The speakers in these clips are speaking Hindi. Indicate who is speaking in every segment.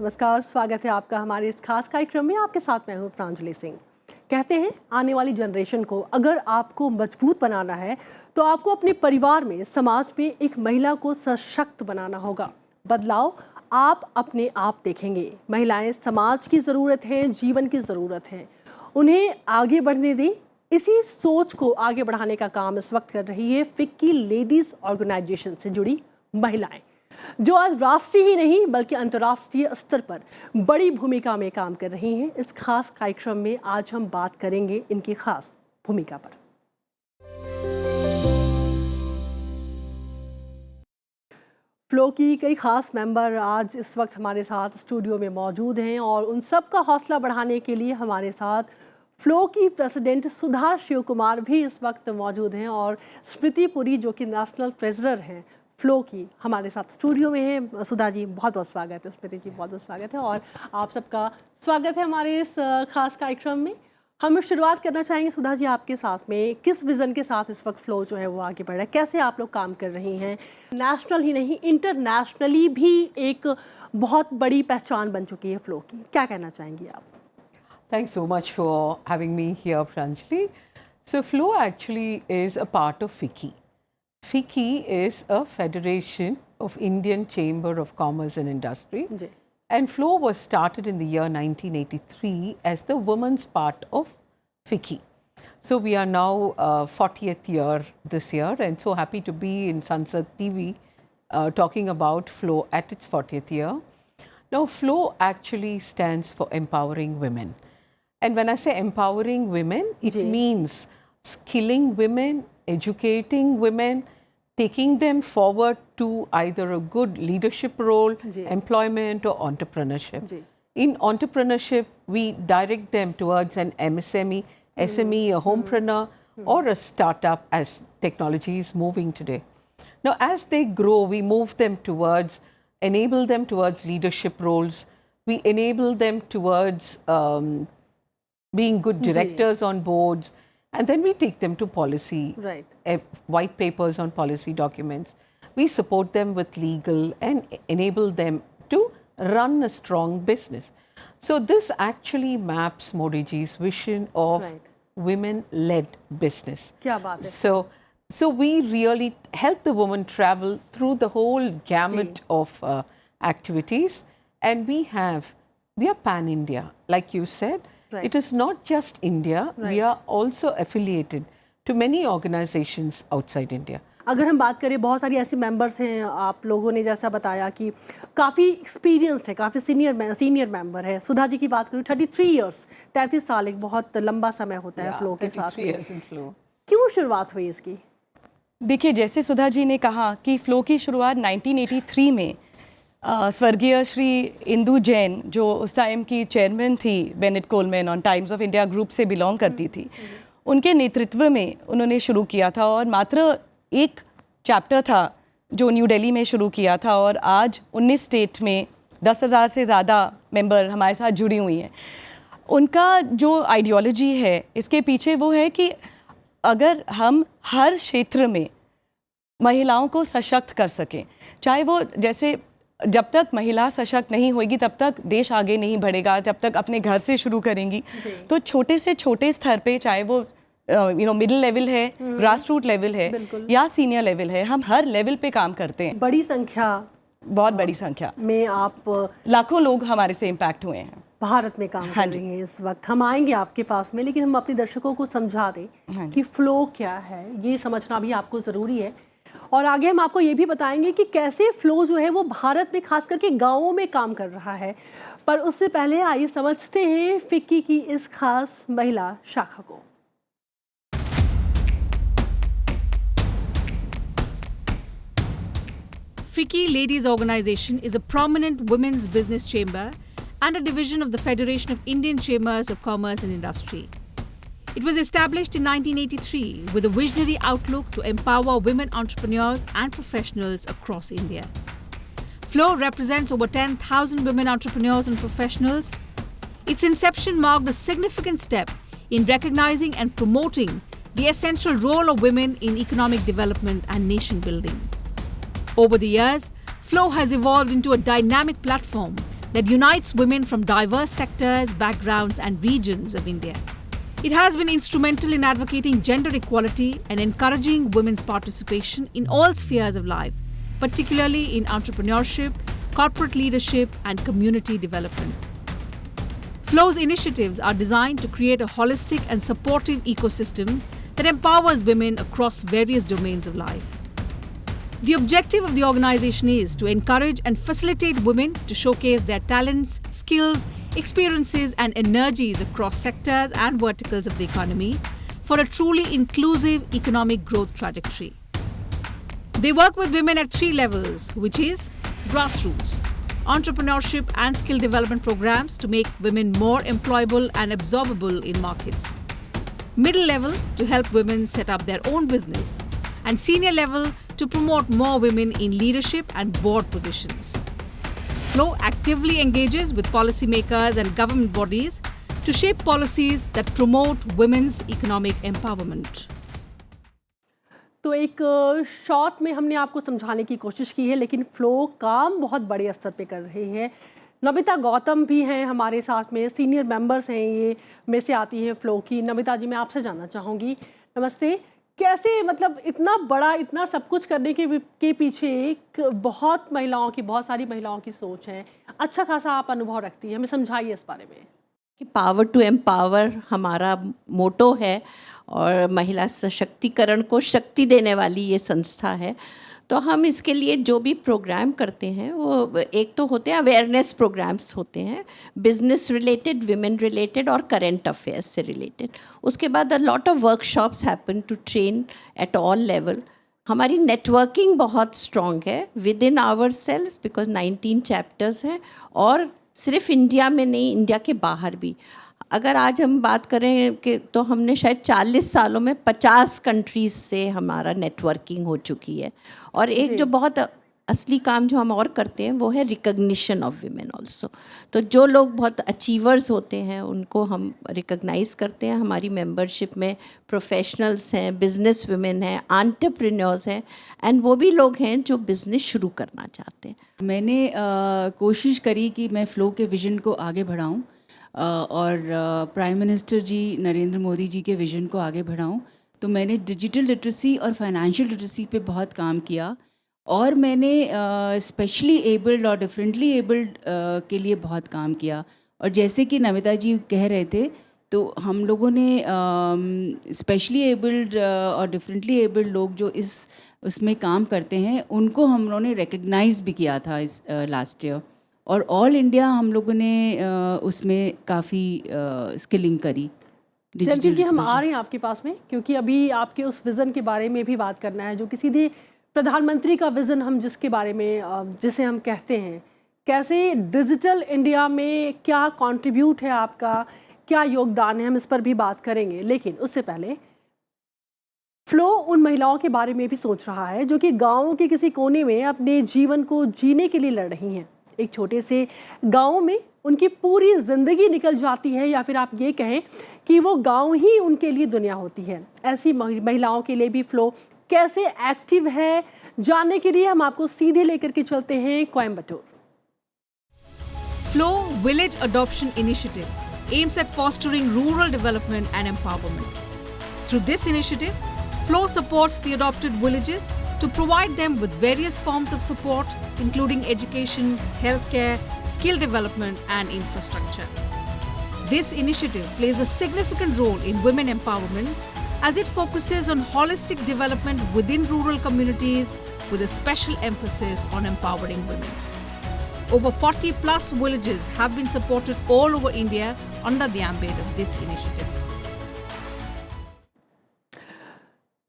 Speaker 1: नमस्कार, स्वागत है आपका हमारे इस खास कार्यक्रम में। आपके साथ मैं हूँ प्रांजलि सिंह। कहते हैं आने वाली जनरेशन को अगर आपको मजबूत बनाना है तो आपको अपने परिवार में, समाज में एक महिला को सशक्त बनाना होगा। बदलाव आप अपने आप देखेंगे। महिलाएं समाज की ज़रूरत है, जीवन की ज़रूरत है, उन्हें आगे बढ़ने दें। इसी सोच को आगे बढ़ाने का काम इस वक्त कर रही है फिक्की लेडीज़ ऑर्गेनाइजेशन से जुड़ी महिलाएं, जो आज राष्ट्रीय ही नहीं बल्कि अंतर्राष्ट्रीय स्तर पर बड़ी भूमिका में काम कर रही हैं। इस खास कार्यक्रम में आज हम बात करेंगे इनकी खास भूमिका पर। फ्लो की कई खास मेंबर आज इस वक्त हमारे साथ स्टूडियो में मौजूद हैं और उन सब का हौसला बढ़ाने के लिए हमारे साथ फ्लो की प्रेसिडेंट सुधा शिव कुमार भी इस वक्त मौजूद हैं और स्मृति पुरी जो कि नेशनल ट्रेजरर हैं फ्लो की, हमारे साथ स्टूडियो में है। सुधा जी बहुत बहुत स्वागत है, स्मृति जी बहुत बहुत स्वागत है और आप सबका स्वागत है हमारे इस खास कार्यक्रम में। हम शुरुआत करना चाहेंगे सुधा जी आपके साथ में, किस विज़न के साथ इस वक्त फ्लो जो है वो आगे बढ़ रहा है, कैसे आप लोग काम कर रही हैं? नेशनल ही नहीं इंटरनेशनली भी एक बहुत बड़ी पहचान बन चुकी है फ्लो की, क्या कहना चाहेंगी आप?
Speaker 2: Thanks so much for having me here, Pranjali. So Flow actually is a part of FICCI. FICCI is a federation of Indian Chamber of Commerce and Industry. And Flow was started in the year 1983 as the women's part of FICCI. So we are now 40th year this year and so happy to be in Sansad TV talking about Flow at its 40th year. Now Flow actually stands for empowering women. And when I say empowering women, it means skilling women, educating women, taking them forward to either a good leadership role, employment or entrepreneurship. In entrepreneurship, we direct them towards an MSME, SME, a homepreneur or a startup as technology is moving today. Now, as they grow, we move them towards, enable them towards leadership roles. We enable them towards being good directors on boards, and then we take them to policy, white papers on policy documents. We support them with legal and enable them to run a strong business. So this actually maps Modi ji's vision of women-led business.
Speaker 1: क्या बात है?
Speaker 2: So we really help the woman travel through the whole gamut of activities, and we are pan-India, like you said. It is not just India, we are also affiliated to many organizations outside India.
Speaker 1: अगर हम बात करें, बहुत सारी ऐसी मेंबर्स हैं, आप लोगों ने जैसा बताया कि काफ़ी एक्सपीरियंस्ड है, काफ़ी सीनियर मेंबर है। सुधा जी की बात करूँ 33 इयर्स, 33 साल एक बहुत लंबा समय होता है फ्लो के साथ में। क्यों शुरुआत हुई इसकी?
Speaker 3: देखिए, जैसे सुधा जी ने कहा कि फ्लो की शुरुआत 1983 में स्वर्गीय श्री इंदु जैन, जो उस टाइम की चेयरमैन थी Bennett Coleman on times of India group से बिलोंग करती थी, उनके नेतृत्व में उन्होंने शुरू किया था और मात्र एक चैप्टर था जो न्यू दिल्ली में शुरू किया था और आज 19 स्टेट में 10,000 से ज़्यादा मेंबर हमारे साथ जुड़ी हुई हैं। उनका जो आइडियोलॉजी है इसके पीछे वो है कि अगर हम हर क्षेत्र में महिलाओं को सशक्त कर सकें, चाहे वो जैसे जब तक महिला सशक्त नहीं होगी तब तक देश आगे नहीं बढ़ेगा, जब तक अपने घर से शुरू करेंगी। तो छोटे से छोटे स्तर पे, चाहे वो मिडिल लेवल है, ग्रास रूट लेवल है या सीनियर लेवल है, हम हर लेवल पे काम करते हैं।
Speaker 1: बड़ी संख्या,
Speaker 3: बहुत बड़ी संख्या
Speaker 1: में आप
Speaker 3: लाखों लोग हमारे से इम्पैक्ट हुए हैं,
Speaker 1: भारत में काम कर रही हैं इस वक्त। हम आएंगे आपके पास में, लेकिन हम अपने दर्शकों को समझा दें कि फ्लो क्या है, ये समझना भी आपको ज़रूरी है। और आगे हम आपको ये भी बताएंगे कि कैसे फ्लो जो है वो भारत में खास करके गाँवों में काम कर रहा है। पर उससे पहले आइए समझते हैं फिक्की की इस खास महिला शाखा को।
Speaker 4: FICCI Ladies Organization is a prominent women's business chamber and a division of the Federation of Indian Chambers of Commerce and Industry. It was established in 1983 with a visionary outlook to empower women entrepreneurs and professionals across India. Flow represents over 10,000 women entrepreneurs and professionals. Its inception marked a significant step in recognizing and promoting the essential role of women in economic development and nation building. Over the years, Flow has evolved into a dynamic platform that unites women from diverse sectors, backgrounds, and regions of India. It has been instrumental in advocating gender equality and encouraging women's participation in all spheres of life, particularly in entrepreneurship, corporate leadership, and community development. FLO's initiatives are designed to create a holistic and supportive ecosystem that empowers women across various domains of life. The objective of the organization is to encourage and facilitate women to showcase their talents, skills, experiences, and energies across sectors and verticals of the economy for a truly inclusive economic growth trajectory. They work with women at 3 levels, which is grassroots, entrepreneurship and skill development programs to make women more employable and absorbable in markets, middle level to help women set up their own business, and senior level to promote more women in leadership and board positions. FLO actively engages with policymakers and government bodies to shape policies that promote women's economic empowerment.
Speaker 1: तो एक शॉर्ट में हमने आपको समझाने की कोशिश की है, लेकिन फ्लो काम बहुत बड़े स्तर पे कर रही है। नमिता गौतम भी हैं हमारे साथ में, सीनियर मेंबर्स हैं ये में से आती हैं फ्लो की। नमिता जी, मैं आपसे जानना चाहूँगी, नमस्ते, कैसे मतलब इतना बड़ा, इतना सब कुछ करने के पीछे एक बहुत सारी महिलाओं की सोच है, अच्छा खासा आप अनुभव रखती हैं, हमें समझाइए इस बारे में।
Speaker 5: कि पावर टू एम्पावर हमारा मोटो है और महिला सशक्तिकरण को शक्ति देने वाली ये संस्था है। तो हम इसके लिए जो भी प्रोग्राम करते हैं वो एक तो होते हैं अवेयरनेस प्रोग्राम्स होते हैं, बिजनेस रिलेटेड, विमेन रिलेटेड और करंट अफेयर्स से रिलेटेड। उसके बाद a lot of workshops happen to train at all level. हमारी नेटवर्किंग बहुत स्ट्रॉन्ग है within our cells, because 19 chapters हैं और सिर्फ इंडिया में नहीं, इंडिया के बाहर भी। अगर आज हम बात करें कि तो हमने शायद 40 सालों में 50 कंट्रीज़ से हमारा नेटवर्किंग हो चुकी है। और एक जो बहुत असली काम जो हम और करते हैं वो है रिकग्निशन ऑफ वीमेन ऑल्सो। तो जो लोग बहुत अचीवर्स होते हैं उनको हम रिकग्नाइज़ करते हैं। हमारी मेंबरशिप में प्रोफेशनल्स हैं, बिजनेस वीमेन हैं, एंटरप्रेन्योर्स हैं, एंड वो भी लोग हैं जो बिज़नेस शुरू करना चाहते हैं।
Speaker 6: मैंने कोशिश करी कि मैं फ़्लो के विज़न को आगे बढ़ाऊं और प्राइम मिनिस्टर जी नरेंद्र मोदी जी के विज़न को आगे बढ़ाऊं। तो मैंने डिजिटल लिटरेसी और फाइनेंशियल लिटरेसी पे बहुत काम किया और मैंने स्पेशली एबल्ड और डिफरेंटली एबल्ड के लिए बहुत काम किया। और जैसे कि नमिता जी कह रहे थे, तो हम लोगों ने स्पेशली एबल्ड और डिफरेंटली एबल्ड लोग जो उसमें काम करते हैं उनको हम लोगों ने रिकग्नाइज भी किया था इस लास्ट ईयर। और ऑल इंडिया हम लोगों ने उसमें काफ़ी स्किलिंग करी।
Speaker 1: जल्दी कि हम आ रहे हैं आपके पास में, क्योंकि अभी आपके उस विज़न के बारे में भी बात करना है जो कि सीधे प्रधानमंत्री का विज़न हम जिसके बारे में जिसे हम कहते हैं, कैसे डिजिटल इंडिया में क्या कंट्रीब्यूट है आपका, क्या योगदान है, हम इस पर भी बात करेंगे। लेकिन उससे पहले फ्लो उन महिलाओं के बारे में भी सोच रहा है जो कि गाँव के किसी कोने में अपने जीवन को जीने के लिए लड़ रही हैं। एक छोटे से गाँव में उनकी पूरी ज़िंदगी निकल जाती है, या फिर आप ये कहें कि वो गाँव ही उनके लिए दुनिया होती है। ऐसी महिलाओं के लिए भी फ्लो कैसे एक्टिव है, जानने के लिए हम आपको सीधे लेकर के चलते हैं Coimbatore.
Speaker 4: FLO Village Adoption Initiative aims at fostering rural development and empowerment. Through this initiative, FLO supports the adopted villages to provide them with various forms of support, including education, healthcare, skill development, and infrastructure. This initiative plays a significant role in women empowerment as it focuses on holistic development within rural communities with a special emphasis on empowering women. Over 40 plus villages have been supported all over India under the ambit of this initiative.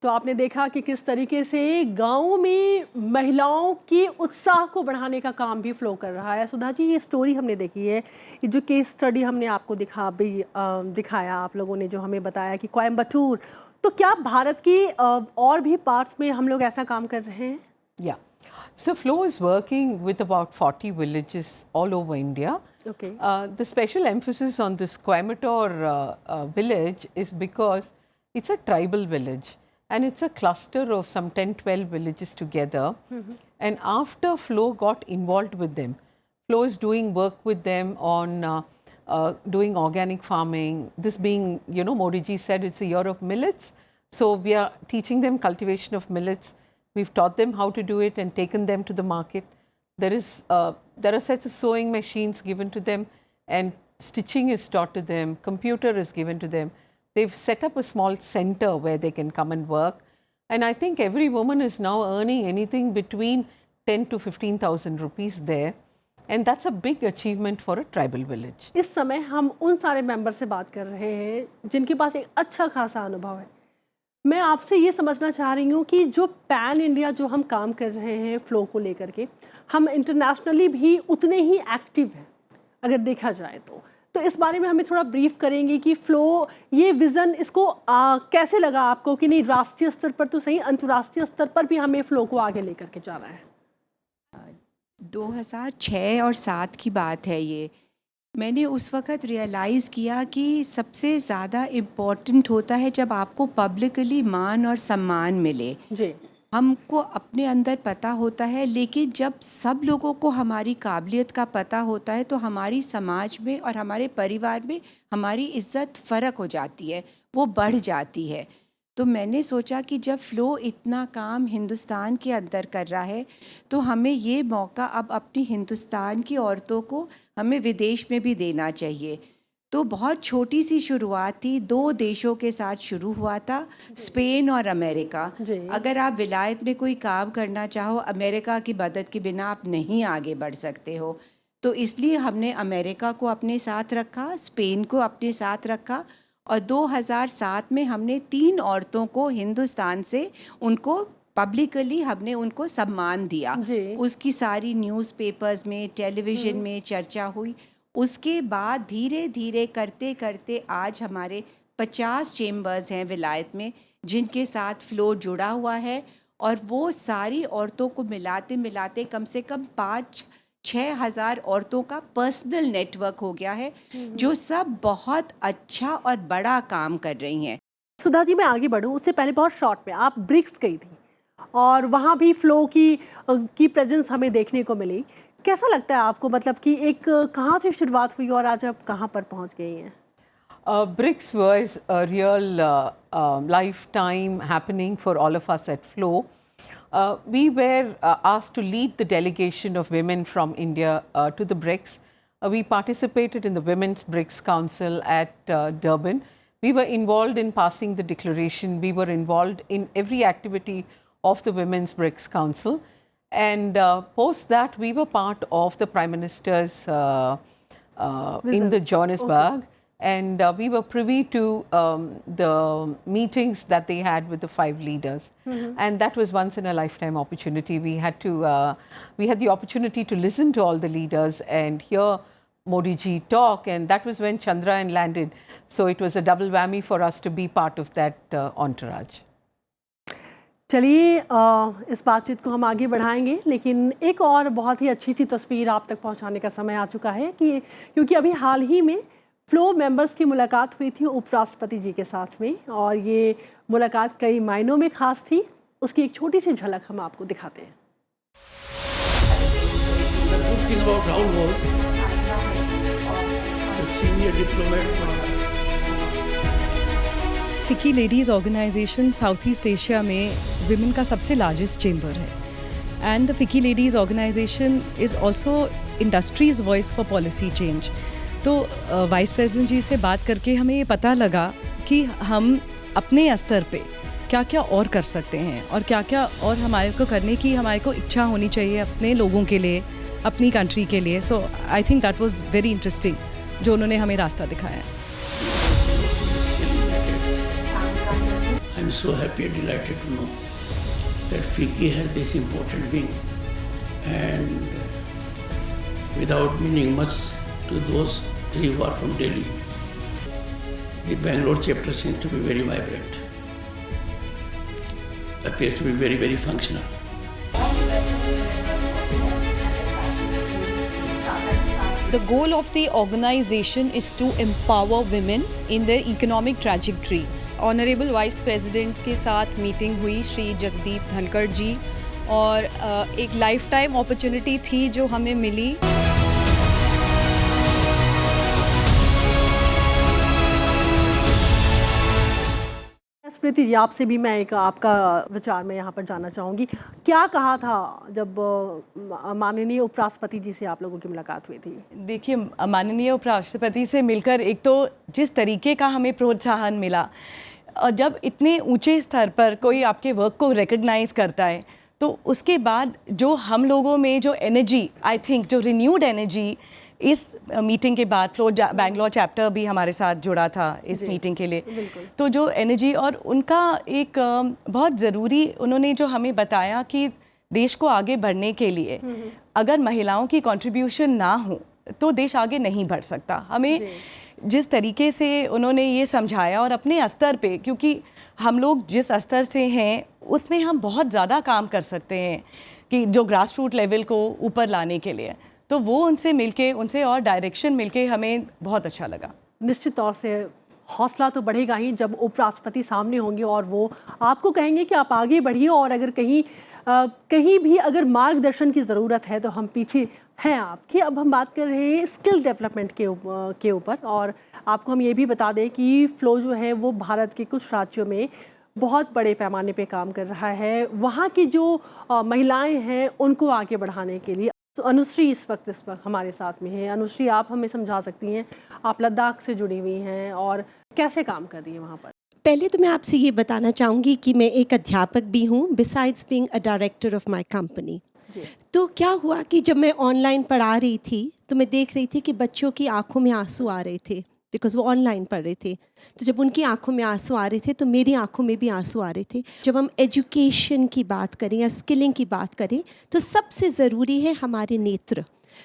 Speaker 1: तो आपने देखा कि किस तरीके से गाँव में महिलाओं के उत्साह को बढ़ाने का काम भी फ्लो कर रहा है। सुधा जी, ये स्टोरी हमने देखी है, ये जो केस स्टडी हमने आपको दिखाया, आप लोगों ने जो हमें बताया कि कोयम्बटूर, तो क्या भारत की और भी पार्ट्स में हम लोग ऐसा काम कर रहे हैं?
Speaker 2: Yeah. So FLO is working with about 40 villages all over India.
Speaker 1: Okay.
Speaker 2: The special emphasis on this Coimbatore village is because it's a tribal village. And it's a cluster of some 10-12 villages together. And after FLO got involved with them, Flo is doing work with them on doing organic farming. This being, Modi ji said it's a year of millets. So we are teaching them cultivation of millets. We've taught them how to do it and taken them to the market. There are sets of sewing machines given to them, and stitching is taught to them. Computer is given to them. They've set up a small center where they can come and work. And I think every woman is now earning anything between 10 to 15,000 rupees there. And that's a big achievement for a tribal village.
Speaker 1: इस समय हम उन सारे मेंबर से बात कर रहे हैं जिनके पास एक अच्छा खासा अनुभव है। मैं आपसे ये समझना चाह रही हूँ कि जो पैन इंडिया जो हम काम कर रहे हैं फ्लो को लेकर के, हम इंटरनेशनली भी उतने ही एक्टिव हैं अगर देखा जाए तो इस बारे में हमें थोड़ा ब्रीफ करेंगे कि फ्लो ये विज़न इसको कैसे लगा आपको कि नहीं राष्ट्रीय स्तर पर तो सही, अंतर्राष्ट्रीय स्तर पर भी हमें फ्लो को आगे लेकर के जाना है?
Speaker 7: 2006 और 7 की बात है ये। मैंने उस वक़्त रियलाइज़ किया कि सबसे ज़्यादा इम्पोर्टेंट होता है जब आपको पब्लिकली मान और सम्मान मिले।
Speaker 1: जी,
Speaker 7: हमको अपने अंदर पता होता है, लेकिन जब सब लोगों को हमारी काबिलियत का पता होता है तो हमारी समाज में और हमारे परिवार में हमारी इज़्ज़त फ़र्क हो जाती है, वो बढ़ जाती है। तो मैंने सोचा कि जब फ्लो इतना काम हिंदुस्तान के अंदर कर रहा है तो हमें ये मौका अब अपनी हिंदुस्तान की औरतों को हमें विदेश में भी देना चाहिए। तो बहुत छोटी सी शुरुआत थी, 2 देशों के साथ शुरू हुआ था, स्पेन और अमेरिका। अगर आप विलायत में कोई काम करना चाहो, अमेरिका की मदद के बिना आप नहीं आगे बढ़ सकते हो। तो इसलिए हमने अमेरिका को अपने साथ रखा, स्पेन को अपने साथ रखा, और 2007 में हमने 3 औरतों को हिंदुस्तान से उनको पब्लिकली हमने उनको सम्मान दिया। उसकी सारी न्यूज़पेपर्स में, टेलीविज़न में चर्चा हुई। उसके बाद धीरे धीरे करते करते आज हमारे 50 चेम्बर्स हैं विलायत में जिनके साथ फ्लो जुड़ा हुआ है, और वो सारी औरतों को मिलाते मिलाते कम से कम 5-6 हज़ार औरतों का पर्सनल नेटवर्क हो गया है, जो सब बहुत अच्छा और बड़ा काम कर रही हैं।
Speaker 1: सुधा जी, मैं आगे बढ़ूँ उससे पहले बहुत शॉर्ट में, आप ब्रिक्स गई थी और वहाँ भी फ्लो की प्रेजेंस हमें देखने को मिली। कैसा लगता है आपको, मतलब कि एक कहाँ से शुरुआत हुई और आज आप कहाँ पर पहुँच गई हैं?
Speaker 2: BRICS was a real lifetime happening for all of us at FLO. We were asked to lead the delegation of women from India to the BRICS. We participated in the Women's BRICS Council at Durban. We were involved in passing the declaration. We were involved in every activity of the Women's BRICS Council. And post that, we were part of the Prime Minister's in the Johannesburg. Okay. And we were privy to the meetings that they had with the 5 leaders. And that was once in a lifetime opportunity. We had the opportunity to listen to all the leaders and hear Modi ji talk, and that was when Chandrayaan landed. So it was a double whammy for us to be part of that entourage.
Speaker 1: चलिए इस बातचीत को हम आगे बढ़ाएंगे, लेकिन एक और बहुत ही अच्छी सी तस्वीर आप तक पहुंचाने का समय आ चुका है कि क्योंकि अभी हाल ही में फ्लो मेंबर्स की मुलाकात हुई थी उपराष्ट्रपति जी के साथ में, और ये मुलाकात कई मायनों में खास थी। उसकी एक छोटी सी झलक हम आपको दिखाते हैं।
Speaker 8: The good thing about Rahul was the senior diplomat.
Speaker 3: FICCI ladies organisation South East Asia में विमेन का सबसे लार्जेस्ट चेंबर है, and the FICCI ladies organisation is also industries voice for policy change. तो वाइस प्रेसिडेंट जी से बात करके हमें ये पता लगा कि हम अपने स्तर पे क्या क्या और कर सकते हैं और क्या क्या और हमारे को करने की हमारे को इच्छा होनी चाहिए अपने लोगों के लिए, अपनी कंट्री के लिए। So I think that was very interesting जो उन्होंने हमें रास्ता दिखाया है।
Speaker 8: I'm so happy and delighted to know that FICCI has this important wing, and without meaning much to those 3 who are from Delhi, the Bangalore chapter seems to be very vibrant, appears to be very, very functional.
Speaker 9: The goal of the organization is to empower women in their economic trajectory. Honourable vice president के साथ मीटिंग हुई श्री जगदीप धनखड़ जी, और एक लाइफ टाइम अपॉर्चुनिटी थी जो हमें मिली।
Speaker 1: स्मृति जी, आपसे भी मैं एक आपका विचार में यहाँ पर जानना चाहूँगी। क्या कहा था जब माननीय उपराष्ट्रपति जी से आप लोगों की मुलाकात हुई थी?
Speaker 3: देखिए, माननीय उपराष्ट्रपति से मिलकर एक तो जिस तरीके का हमें प्रोत्साहन मिला, और जब इतने ऊंचे स्तर पर कोई आपके वर्क को रिकग्नाइज करता है, तो उसके बाद जो हम लोगों में जो एनर्जी, आई थिंक जो रिन्यूड एनर्जी इस मीटिंग के बाद, फ्लो बैंगलोर चैप्टर भी हमारे साथ जुड़ा था इस मीटिंग के लिए, तो जो एनर्जी और उनका एक बहुत ज़रूरी, उन्होंने जो हमें बताया कि देश को आगे बढ़ने के लिए अगर महिलाओं की कंट्रीब्यूशन ना हो तो देश आगे नहीं बढ़ सकता। हमें जिस तरीके से उन्होंने ये समझाया, और अपने स्तर पे, क्योंकि हम लोग जिस स्तर से हैं उसमें हम बहुत ज़्यादा काम कर सकते हैं कि जो ग्रास रूट लेवल को ऊपर लाने के लिए, तो वो उनसे मिलके, उनसे और डायरेक्शन मिलके हमें बहुत अच्छा लगा।
Speaker 1: निश्चित तौर से हौसला तो बढ़ेगा ही जब उपराष्ट्रपति सामने होंगे और वो आपको कहेंगे कि आप आगे बढ़िए, और अगर कहीं भी अगर मार्गदर्शन की ज़रूरत है तो हम पीछे हैं आपकी। अब हम बात कर रहे हैं स्किल डेवलपमेंट के ऊपर, और आपको हम ये भी बता दें कि फ्लो जो है वो भारत के कुछ राज्यों में बहुत बड़े पैमाने पे काम कर रहा है। वहाँ की जो महिलाएं हैं उनको आगे बढ़ाने के लिए। तो अनुश्री इस वक्त हमारे साथ में है। अनुश्री, आप हमें समझा सकती हैं, आप लद्दाख से जुड़ी हुई हैं और कैसे काम कर रही हैं वहाँ पर?
Speaker 10: पहले तो मैं आपसे ये बताना चाहूँगी कि मैं एक अध्यापक भी हूँ, besides being a director of my company. तो क्या हुआ कि जब मैं ऑनलाइन पढ़ा रही थी तो मैं देख रही थी कि बच्चों की आंखों में आंसू आ रहे थे, बिकॉज़ वो ऑनलाइन पढ़ रहे थे। तो जब उनकी आंखों में आंसू आ रहे थे तो मेरी आंखों में भी आंसू आ रहे थे। जब हम एजुकेशन की बात करें या स्किलिंग की बात करें तो सबसे ज़रूरी है हमारे नेत्र।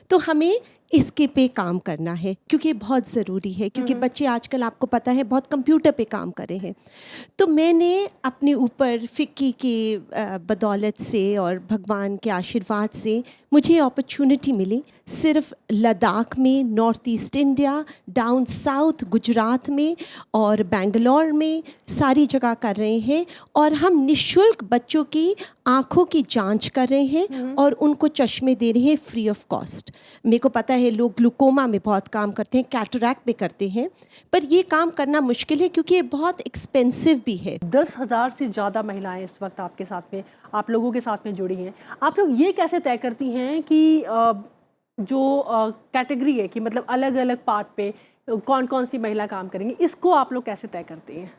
Speaker 10: तो हमें इसके पे काम करना है क्योंकि ये बहुत ज़रूरी है, क्योंकि बच्चे आजकल आपको पता है बहुत कंप्यूटर पे काम कर रहे हैं। तो मैंने अपने ऊपर फिक्की के बदौलत से और भगवान के आशीर्वाद से मुझे अपॉर्चुनिटी मिली सिर्फ लद्दाख में, north east India, down south Gujarat में और बेंगलोर में, सारी जगह कर रहे हैं। और हम निःशुल्क बच्चों की आँखों की जांच कर रहे हैं और उनको चश्मे दे रहे हैं फ्री ऑफ कॉस्ट। मेरे को पता है लोग ग्लूकोमा में बहुत काम करते हैं, कैटरैक्ट पे करते हैं, पर ये काम करना मुश्किल है क्योंकि ये बहुत एक्सपेंसिव भी है।
Speaker 1: 10,000 से ज़्यादा महिलाएं इस वक्त आपके साथ में, आप लोगों के साथ में जुड़ी हैं। आप लोग ये कैसे तय करती हैं कि जो कैटेगरी है कि मतलब अलग अलग पार्ट पे कौन कौन सी महिला काम करेंगी, इसको आप लोग कैसे तय करती हैं?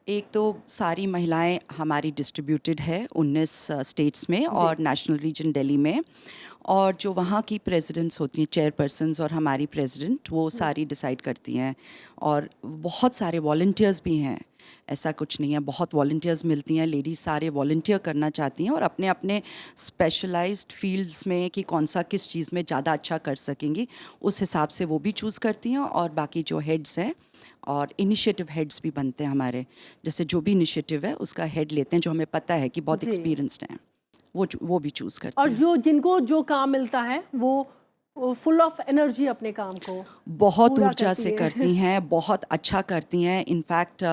Speaker 11: एक तो सारी महिलाएं हमारी डिस्ट्रीब्यूटेड है 19 स्टेट्स में और नेशनल रीजन दिल्ली में, और जो वहाँ की प्रेसिडेंट्स होती हैं, चेयरपर्सन्स और हमारी प्रेसिडेंट, वो सारी डिसाइड करती हैं। और बहुत सारे वॉलंटियर्स भी हैं, ऐसा कुछ नहीं है, बहुत वॉलंटियर्स मिलती हैं। लेडीज़ सारे वॉलंटियर करना चाहती हैं और अपने अपने स्पेशलाइज्ड फील्ड्स में कि कौन सा किस चीज़ में ज़्यादा अच्छा कर सकेंगी, उस हिसाब से वो भी चूज़ करती हैं। और बाकी जो हेड्स हैं और इनिशिएटिव हेड्स भी बनते हैं हमारे, जैसे जो भी इनिशिएटिव है उसका हेड लेते हैं जो हमें पता है कि बहुत एक्सपीरियंस्ड हैं, वो भी चूज़ करते हैं।
Speaker 1: और जिनको जो काम मिलता है वो फुल ऑफ एनर्जी अपने काम को
Speaker 11: बहुत ऊर्जा से करती हैं, बहुत अच्छा करती हैं। इनफैक्ट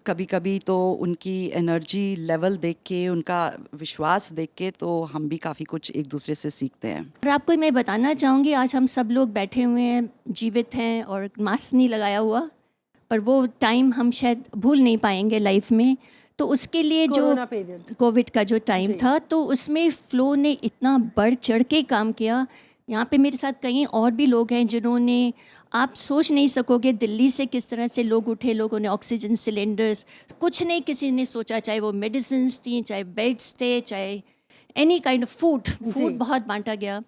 Speaker 11: कभी कभी तो उनकी एनर्जी लेवल देख के, उनका विश्वास देख के, तो हम भी काफ़ी कुछ एक दूसरे से सीखते हैं।
Speaker 12: और आपको मैं बताना चाहूँगी, आज हम सब लोग बैठे हुए हैं, जीवित हैं और मास्क नहीं लगाया हुआ, पर वो टाइम हम शायद भूल नहीं पाएंगे लाइफ में। तो उसके लिए जो कोविड का जो टाइम था, तो उसमें फ्लो ने इतना बढ़ चढ़ के काम किया। यहाँ पे मेरे साथ कई और भी लोग हैं जिन्होंने, आप सोच नहीं सकोगे दिल्ली से किस तरह से लोग उठे। लोगों ने ऑक्सीजन सिलेंडर्स, कुछ नहीं किसी ने सोचा, चाहे वो मेडिसिन्स थी, चाहे बेड्स थे, चाहे एनी काइंड ऑफ फूड बहुत बांटा गया।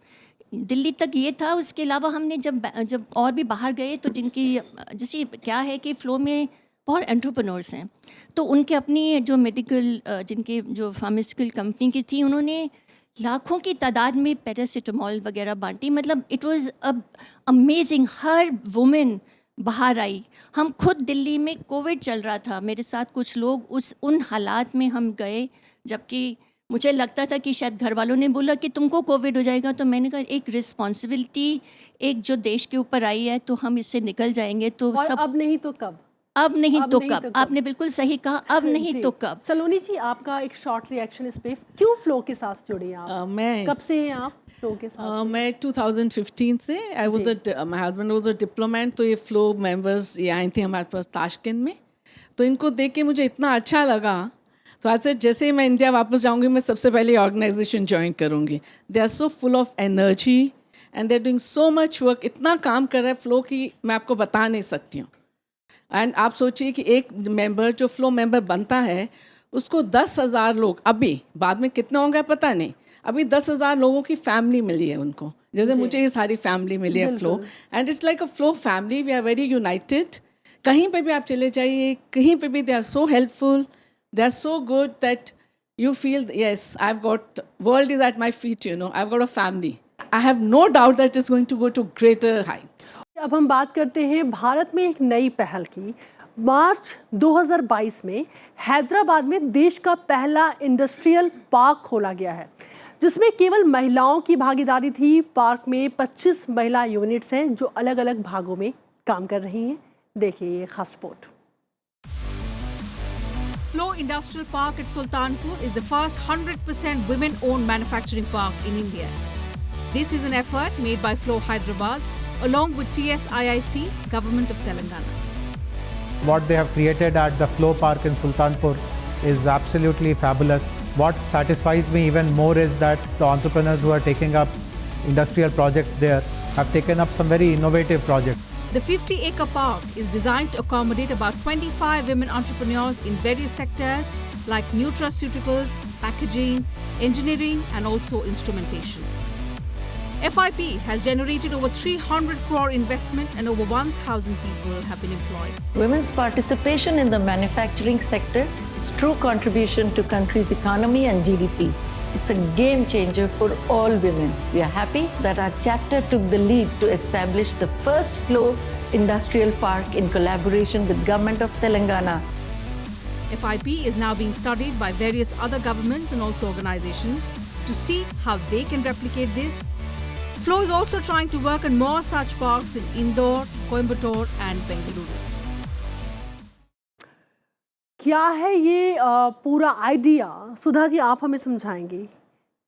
Speaker 12: दिल्ली तक ये था। उसके अलावा हमने जब और भी बाहर गए तो जिनकी, जैसे क्या है कि फ्लो में बहुत एंटरप्रेन्योर्स हैं, तो उनके अपनी जो मेडिकल, जिनके जो फार्मास्यूटिकल कंपनी की थी, उन्होंने लाखों की तादाद में पैरासीटामॉल वगैरह बांटी। मतलब it was amazing. Her women बाहर आई। हम खुद दिल्ली में कोविड चल रहा था, मेरे साथ कुछ लोग उन हालात में हम गए, जबकि मुझे लगता था कि शायद घर वालों ने बोला कि तुमको कोविड हो जाएगा, तो मैंने कहा एक रिस्पॉन्सिबिलिटी एक जो देश के ऊपर आई है तो हम इससे निकल जाएंगे। तो
Speaker 1: और
Speaker 12: सब
Speaker 1: अब नहीं तो कब?
Speaker 12: अब नहीं तो कब। आपने बिल्कुल सही कहा, अब नहीं तो कब।
Speaker 1: सलोनी जी, आपका एक शॉर्ट रिएक्शन इस पे, क्यों फ्लो के साथ जुड़ी आप?
Speaker 2: मैं
Speaker 1: कब से हैं आप? फ्लो के साथ?
Speaker 13: मैं 2015 से I was my husband was a diplomat, तो ये फ्लो मेंबर्स ये आई थी हमारे पास ताशकंद में, तो इनको देख के मुझे इतना अच्छा लगा, तो आज से जैसे ही मैं इंडिया वापस जाऊंगी मैं सबसे पहले ऑर्गेनाइजेशन ज्वाइन करूंगी. They are so full of energy and they are doing so much work. इतना काम कर रहा है फ्लो की मैं आपको बता नहीं सकती हूँ. एंड आप सोचिए कि एक मेंबर जो फ्लो मेंबर बनता है उसको 10,000 लोग, अभी बाद में कितने होंगे पता नहीं, अभी 10,000 लोगों की फैमिली मिली है उनको, जैसे मुझे ये सारी फैमिली मिली है flow. And it's like a flow family. We are very united. कहीं पे भी आप चले जाइए, कहीं पे भी they are so helpful, they are so good that you feel, yes, I've got, world is at my feet, you know, I've got a family. I have no doubt that it's going to go to greater heights.
Speaker 1: अब हम बात करते हैं भारत में एक नई पहल की. मार्च 2022 में हैदराबाद में देश का पहला इंडस्ट्रियल पार्क खोला गया है, जिसमें केवल महिलाओं की भागीदारी थी. पार्क में 25 महिला यूनिट्स हैं जो अलग अलग भागों में काम कर रही हैं. देखिए ये खास report.
Speaker 4: Flow Industrial Park at Sultanpur is the first 100% women-owned manufacturing park in India. This is an effort made by Flow Hyderabad along with TSIIC, Government of Telangana.
Speaker 14: What they have created at the Flow Park in Sultanpur is absolutely fabulous. What satisfies me even more is that the entrepreneurs who are taking up industrial projects there have taken up some very innovative projects.
Speaker 4: The 50-acre park is designed to accommodate about 25 women entrepreneurs in various sectors like nutraceuticals, packaging, engineering and also instrumentation. FIP has generated over 300 crore investment and over 1,000 people have been employed.
Speaker 15: Women's participation in the manufacturing sector is true contribution to country's economy and GDP. It's a game changer for all women. We are happy that our chapter took the lead to establish the first Flow Industrial Park in collaboration with Government of Telangana.
Speaker 4: FIP is now being studied by various other governments and also organizations to see how they can replicate this. Flow is also trying to work on more such parks in Indore, Coimbatore and Bengaluru.
Speaker 1: क्या है ये पूरा आइडिया? सुधा जी आप हमें समझाएंगी.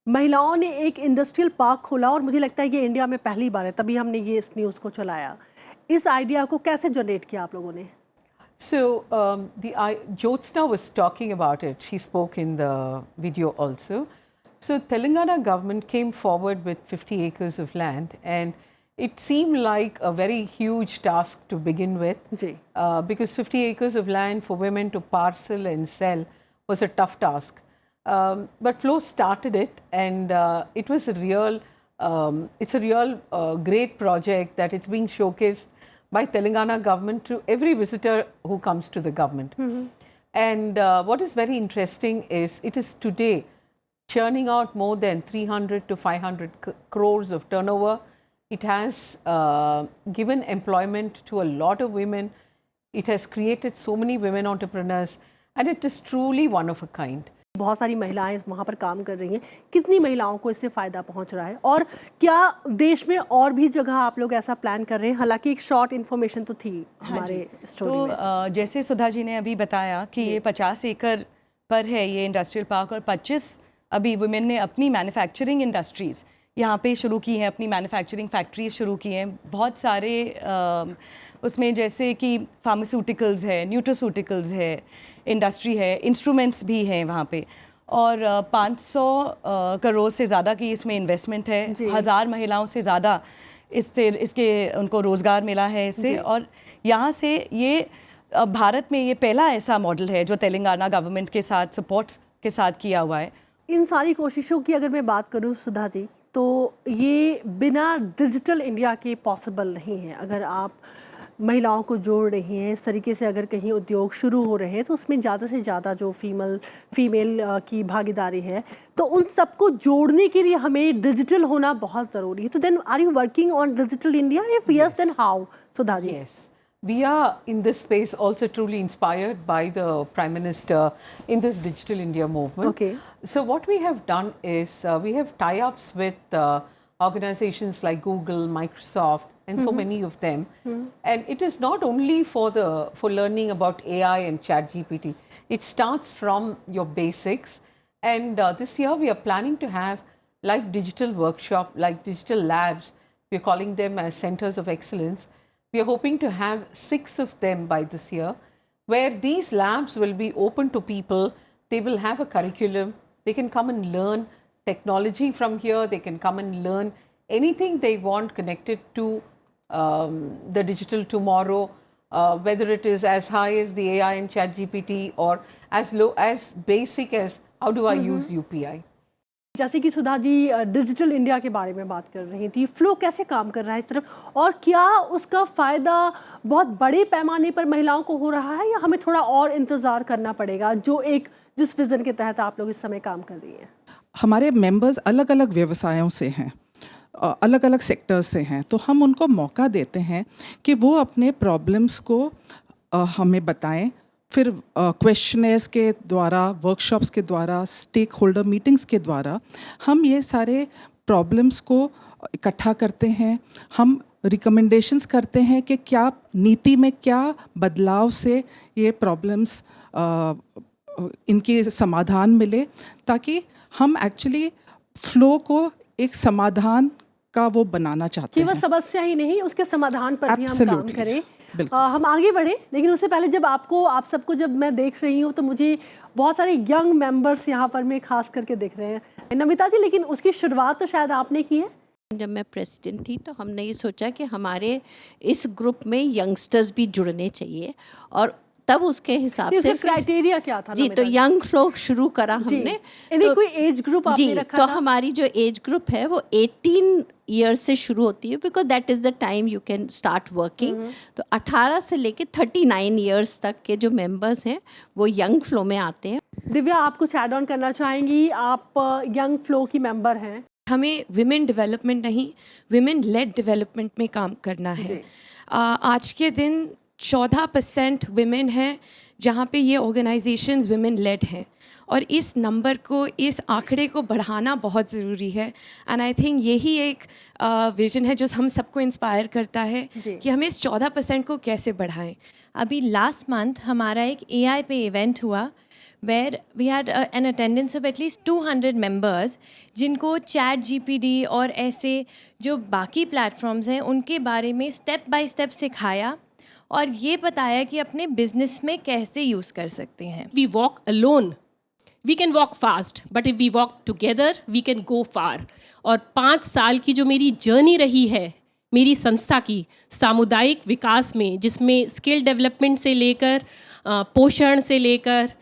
Speaker 1: महिलाओं ने एक इंडस्ट्रियल पार्क खोला और मुझे लगता है कि इंडिया में पहली बार है, तभी हमने ये इस न्यूज़ को चलाया. इस आइडिया को कैसे जनरेट किया आप लोगों ने?
Speaker 2: So Jyotsna was talking about it. She spoke in the video also. So Telangana government came forward with 50 acres of land, and it seemed like a very huge task to begin with, because 50 acres of land for women to parcel and sell was a tough task. But Flow started it, and it was a real, it's a real great project that it's being showcased by Telangana government to every visitor who comes to the government. And what is very interesting is it is today churning out more than 300 to 500 crores of turnover. It has given employment to a lot of women. It has created so many women entrepreneurs, and it is truly one of a kind.
Speaker 1: बहुत सारी महिलाएं वहाँ पर काम कर रही हैं. कितनी महिलाओं को इससे फ़ायदा पहुँच रहा है, और क्या देश में और भी जगह आप लोग ऐसा प्लान कर रहे हैं? हालांकि एक शॉर्ट इन्फॉर्मेशन तो थी हमारे स्टोरी में.
Speaker 3: तो जैसे सुधा जी ने अभी बताया कि ये 50 एकड़ पर है ये इंडस्ट्रियल पार्क, और 25 अभी वुमेन ने अपनी मैन्युफैक्चरिंग इंडस्ट्रीज़ यहाँ पे शुरू की हैं, अपनी मैन्युफैक्चरिंग फैक्ट्रीज शुरू की हैं. बहुत सारे उसमें जैसे कि फार्मास्यूटिकल्स है, न्यूट्रास्यूटिकल्स है, इंडस्ट्री है, इंस्ट्रूमेंट्स भी हैं वहाँ पे, और 500 करोड़ से ज़्यादा की इसमें इन्वेस्टमेंट है. 1000 महिलाओं से ज़्यादा इसके उनको रोज़गार मिला है इससे. और यहाँ से ये भारत में ये पहला ऐसा मॉडल है जो तेलंगाना गवर्नमेंट के साथ सपोर्ट के साथ किया हुआ है.
Speaker 1: इन सारी कोशिशों की अगर मैं बात करूँ सुधा जी, तो ये बिना डिजिटल इंडिया के पॉसिबल नहीं है. अगर आप महिलाओं को जोड़ रही हैं, इस तरीके से अगर कहीं उद्योग शुरू हो रहे हैं, तो उसमें ज़्यादा से ज़्यादा जो फीमेल की भागीदारी है, तो उन सबको जोड़ने के लिए हमें डिजिटल होना बहुत ज़रूरी है. तो then are you working on digital India? If yes, then how? Sudha ji.
Speaker 2: Yes. We are in this space also truly inspired by the Prime Minister in this Digital India movement.
Speaker 1: Okay.
Speaker 2: So what we have done is we have tie-ups with organizations like Google, Microsoft, and so many of them. And it is not only for learning about AI and ChatGPT. It starts from your basics. And this year we are planning to have like digital workshop, like digital labs. We're calling them as centers of excellence. We are hoping to have 6 of them by this year, where these labs will be open to people. They will have a curriculum. They can come and learn technology from here. They can come and learn anything they want connected to the digital tomorrow, whether it is as high as the AI and ChatGPT or as low, as basic as how do I use UPI.
Speaker 1: जैसे कि सुधा जी डिजिटल इंडिया के बारे में बात कर रही थी, फ्लो कैसे काम कर रहा है इस तरफ, और क्या उसका फ़ायदा बहुत बड़े पैमाने पर महिलाओं को हो रहा है या हमें थोड़ा और इंतज़ार करना पड़ेगा, जिस विज़न के तहत आप लोग इस समय काम कर रही हैं?
Speaker 16: हमारे मेंबर्स अलग अलग व्यवसायों से हैं, अलग अलग सेक्टर्स से हैं, तो हम उनको मौका देते हैं कि वो अपने प्रॉब्लम्स को हमें बताएं। फिर क्वेश्चनर्स के द्वारा, वर्कशॉप्स के द्वारा, स्टेक होल्डर मीटिंग्स के द्वारा हम ये सारे प्रॉब्लम्स को इकट्ठा करते हैं। हम रिकमेंडेशंस करते हैं कि क्या नीति में क्या बदलाव से ये प्रॉब्लम्स इनके समाधान मिले, ताकि हम एक्चुअली फ्लो को एक समाधान का वो बनाना चाहते हैं।
Speaker 1: केवल समस्या ही नहीं, उसके समाधान पर भी हम काम करें। हम आगे बढ़े, लेकिन उससे पहले जब आप सबको जब मैं देख रही हूँ तो मुझे बहुत सारे यंग मेंबर्स यहाँ पर मैं खास करके दिख रहे हैं। नमिता जी, लेकिन उसकी शुरुआत तो शायद आपने की है।
Speaker 5: जब मैं प्रेसिडेंट थी तो हमने ये सोचा कि हमारे इस ग्रुप में यंगस्टर्स भी जुड़ने चाहिए, और तब उसके हिसाब से
Speaker 1: क्राइटेरिया क्या था?
Speaker 5: जी, तो यंग फ्लो शुरू करा हमने।
Speaker 1: तो कोई एज ग्रुप आपने रखा
Speaker 5: तो
Speaker 1: था?
Speaker 5: हमारी जो एज ग्रुप है वो 18 ईयर्स से शुरू होती है, because that is the time you can start working. तो 18 से लेके 39 ईयर्स तक के जो मेंबर्स हैं वो यंग फ्लो में आते हैं।
Speaker 1: दिव्या, आप कुछ ऐड ऑन करना चाहेंगी? आप यंग फ्लो की मेंबर हैं।
Speaker 17: हमें विमेन डेवलपमेंट नहीं, विमेन लेड डेवलपमेंट में काम करना है। आज के दिन 14% विमेन हैं जहाँ पे ये ऑर्गेनाइजेशंस विमेन लेड हैं, और इस नंबर को, इस आंकड़े को बढ़ाना बहुत ज़रूरी है। एंड आई थिंक यही एक विजन है जो हम सबको इंस्पायर करता है कि हमें इस 14% को कैसे बढ़ाएं।
Speaker 18: अभी लास्ट मंथ हमारा एक AI पे इवेंट हुआ, where we had an attendance of at least 200 members, जिनको ChatGPT और ऐसे जो बाकी प्लेटफॉर्म्स हैं उनके बारे में स्टेप बाय स्टेप सिखाया और ये बताया कि अपने बिजनेस में कैसे यूज़ कर सकते हैं।
Speaker 19: We walk alone, we can walk fast, but if we walk together, we can go far. और 5 साल की जो मेरी जर्नी रही है मेरी संस्था की सामुदायिक विकास में, जिसमें स्किल डेवलपमेंट से लेकर पोषण से लेकर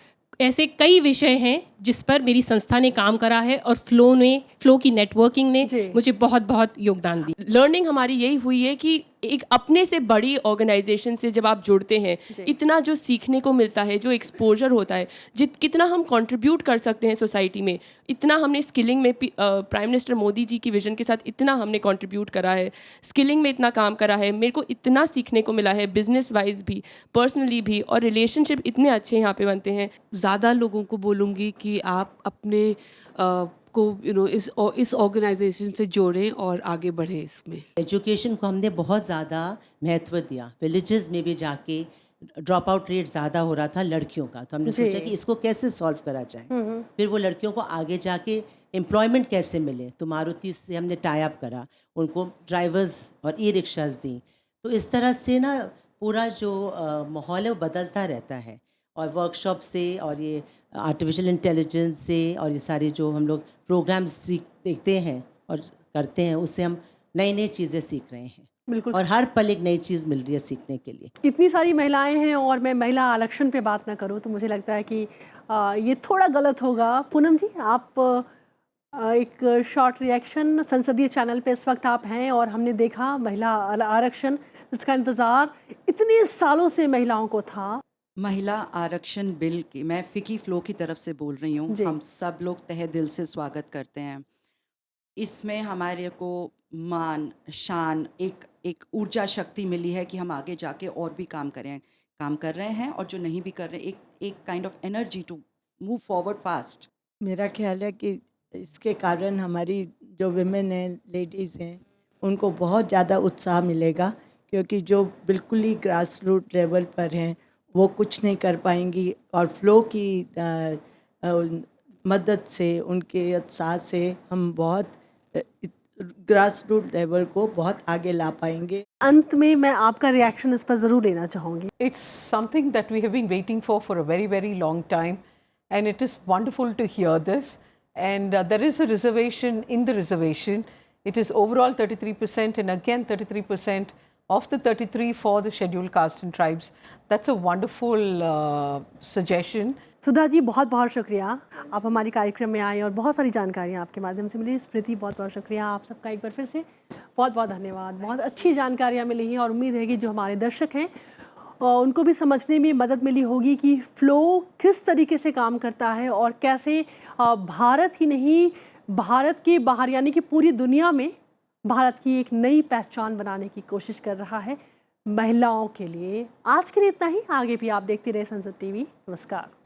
Speaker 19: ऐसे कई विषय हैं जिस पर मेरी संस्था ने काम करा है, और फ्लो की नेटवर्किंग ने मुझे बहुत बहुत योगदान दिया। लर्निंग हमारी यही हुई है कि एक अपने से बड़ी ऑर्गेनाइजेशन से जब आप जुड़ते हैं, इतना जो सीखने को मिलता है, जो एक्सपोजर होता है, कितना हम कंट्रीब्यूट कर सकते हैं सोसाइटी में, इतना हमने स्किलिंग में प्राइम मिनिस्टर मोदी जी की विजन के साथ इतना हमने कंट्रीब्यूट करा है, स्किलिंग में इतना काम करा है, मेरे को इतना सीखने को मिला है, बिजनेस वाइज भी, पर्सनली भी, और रिलेशनशिप इतने अच्छे यहाँ पे बनते हैं।
Speaker 20: ज़्यादा लोगों को बोलूँगी कि आप अपने को इस ऑर्गेनाइजेशन से जोड़ें और आगे बढ़ें। इसमें
Speaker 21: एजुकेशन को हमने बहुत ज़्यादा महत्व दिया। विलेजेस में भी जाके ड्रॉप आउट रेट ज़्यादा हो रहा था लड़कियों का, तो हमने सोचा कि इसको कैसे सॉल्व करा जाए। फिर वो लड़कियों को आगे जाके एम्प्लॉयमेंट कैसे मिले, तो मारुति से हमने टाई अप करा, उनको ड्राइवर्स और ई रिक्शाज दी। तो इस तरह से ना पूरा जो माहौल है वो बदलता रहता है, और वर्कशॉप से और ये आर्टिफिशियल इंटेलिजेंस से और ये सारे जो हम लोग प्रोग्राम्स देखते हैं और करते हैं, उससे हम नई नई चीज़ें सीख रहे हैं।
Speaker 1: बिल्कुल, और
Speaker 21: हर पल एक नई चीज़ मिल रही है सीखने के लिए।
Speaker 1: इतनी सारी महिलाएं हैं और मैं महिला आरक्षण पे बात ना करूं तो मुझे लगता है कि ये थोड़ा गलत होगा। पूनम जी, आप एक शॉर्ट रिएक्शन, संसदीय चैनल पे इस वक्त आप हैं और हमने देखा महिला आरक्षण जिसका इंतज़ार इतने सालों से महिलाओं को था।
Speaker 11: महिला आरक्षण बिल की मैं फिकी फ्लो की तरफ से बोल रही हूँ। हम सब लोग तहे दिल से स्वागत करते हैं। इसमें हमारे को मान, शान, एक ऊर्जा शक्ति मिली है कि हम आगे जाके और भी काम कर रहे हैं, और जो नहीं भी कर रहे, एक kind of energy to move forward fast.
Speaker 22: मेरा ख्याल है कि इसके कारण हमारी जो विमेन हैं, लेडीज़ हैं, उनको बहुत ज़्यादा उत्साह मिलेगा, क्योंकि जो बिल्कुल ही ग्रास रूट लेवल पर हैं वो कुछ नहीं कर पाएंगी, और फ्लो की मदद से, उनके उत्साह से हम बहुत ग्रास रूट लेवल को बहुत आगे ला पाएंगे।
Speaker 1: अंत में मैं आपका रिएक्शन इस पर ज़रूर लेना चाहूँगी।
Speaker 2: It's something that we have been waiting for a very, very long time, and it is wonderful to hear this. And there is a reservation in the reservation. It is overall 33%, and again 33% of the 33 for the scheduled caste and tribes. That's a wonderful suggestion.
Speaker 1: Sudha ji बहुत बहुत शुक्रिया, आप हमारी कार्यक्रम में आए और बहुत सारी जानकारियाँ आपके माध्यम से मिली। स्मृति बहुत बहुत शुक्रिया, आप सबका एक बार फिर से बहुत बहुत धन्यवाद। बहुत अच्छी जानकारियाँ मिली हैं और उम्मीद है कि जो हमारे दर्शक हैं उनको भी समझने में मदद मिली होगी कि फ़्लो किस तरीके से काम करता है और कैसे भारत ही नहीं, भारत के बाहर यानी कि पूरी दुनिया में भारत की एक नई पहचान बनाने की कोशिश कर रहा है महिलाओं के लिए। आज के लिए इतना ही, आगे भी आप देखते रहे संसद टीवी। नमस्कार।